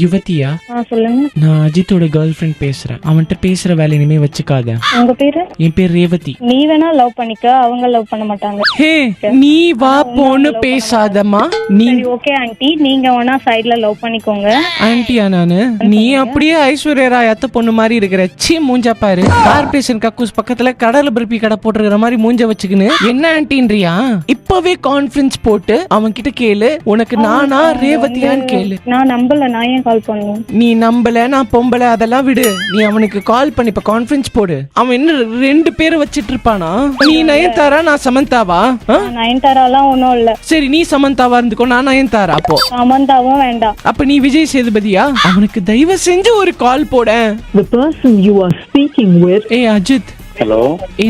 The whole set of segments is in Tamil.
யுவதியா? சொல்லுங்க. நான் அஜித்தோட கேர்ள் ஃப்ரெண்ட் பேசுறேன். அவன்கிட்ட பேசுற வேலை இனிமே வச்சுக்காத. உங்க பேரு? என் பேர் ரேவதி. நீ வேணா லவ் பண்ணிக்க, அவங்க லவ் பண்ண மாட்டாங்க. ஹே, நீ வா போன்னு பேசாதமா. நீ ஓகே ஆண்டி, நீங்க வேணா சைடுல லவ் பண்ணிக்கோங்க. ஆன்ட்டியா நானு? நீ அப்படியே ஐஸ்வர்யா ராய் அத்தை பொண்ணு மாதிரி இருக்கிற. சீ, மூஞ்சா பாரு. கார்பரேஷன் கக்கூஸ் பக்கத்துல கடலை பருப்பி கடை போட்டுருக்கிற மாதிரி மூஞ்ச வச்சுக்கின்னு என்ன ஆன்ட்டின்றியா? இப்பவே கான்ஃபரன்ஸ் போட்டு அவன் கிட்ட கேளு, உனக்கு நானா ரேவதியான்னு கேளு. நான் நம்பல, நான் ஏன் கால் பண்ணணும்? நீ நம்பல, நான் பொம்பல, அதெல்லாம் விடு. நீ அவனுக்கு கால் பண்ணி இப்ப கான்ஃபரன்ஸ் போடு. அவன் என்ன 2 பேரை வச்சிட்டு இருப்பானா? நீ நயன்தாரா, நான் சமந்தாவா? நயன்தாராலாம் ஒன்னும் இல்ல. சரி, நீ சமந்தாவா இருந்துக்கோ, நான் நயன்தாரா. அப்போ சமந்தாவும் வேண்டாம். அப்ப நீ விஜய் சேதுபதியா? அவனுக்கு தயவு செஞ்சு ஒரு கால் போட. The person you are speaking with. ஏ அஜித். ஹலோ.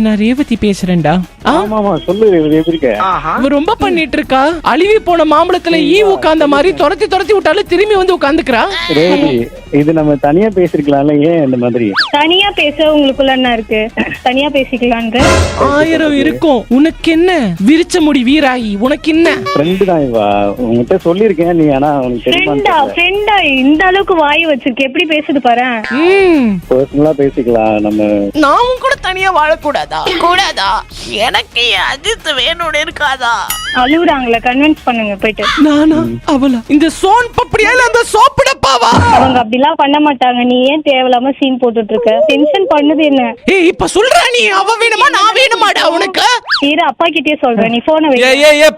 நான் ரேவதி பேசுறேன்டா. ஆமா சொல்லு, எப்படி இருக்க? அவ ரொம்ப பண்ணிட்டு இருக்கா. அழுவி போன மாம்பழத்துல ஈ உட்கார்ந்த மாதிரி துரத்தி விட்டாலும் திரும்பி வந்து உட்கார்ந்துக்கிறா. ரேவதி, இது நம்ம தனியா பேசிருக்கலாம்ல, ஏன் இந்த மாதிரி? தனியா பேச உங்களுக்குள்ள என்ன இருக்கு? தனியா பேசிக்கலான்னு 1000 இருக்கும். உனக்கு என்ன? விரிச்ச முடி வீராயி, உனக்கு என்ன? ஃப்ரெண்டு தான் இவா. உன்கிட்ட சொல்லிருக்கேன், நீ ஆனா உனக்கு ஃப்ரெண்டா இந்த அளவுக்கு வாய் வச்சிருக்க, எப்படி பேசுது பாரு. பர்சனலா பேசிக்கலாம் நம்ம. நான் கூட தனியா வாழக்கூடாதா? கூடாதா? எனக்கு அஜித் வேணும்னு இருக்காதா? அழுகுறாங்களே, கன்வின்ஸ் பண்ணுங்க போயிட்டு. நானா அவளா? இந்த சோன் பப்படியா இல்ல அந்த சோப்பு டப்பாவா? அவங்க அப்படிலாம் பண்ண மாட்டாங்க. நீ ஏன் தேவையில்லாம சீன் போட்டுட்டு இருக்க? டென்ஷன் பண்ணுது என்ன? ஏய், இப்ப சொல்ற நீ அவ வேணுமா நான் வேணுமாடா உனக்கு? இரு, அப்பா கிட்டே சொல்றேன். நீ போன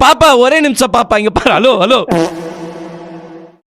பாப்பா, ஒரே நிமிஷம் பாப்பா, இங்க பாரு. ஹலோ.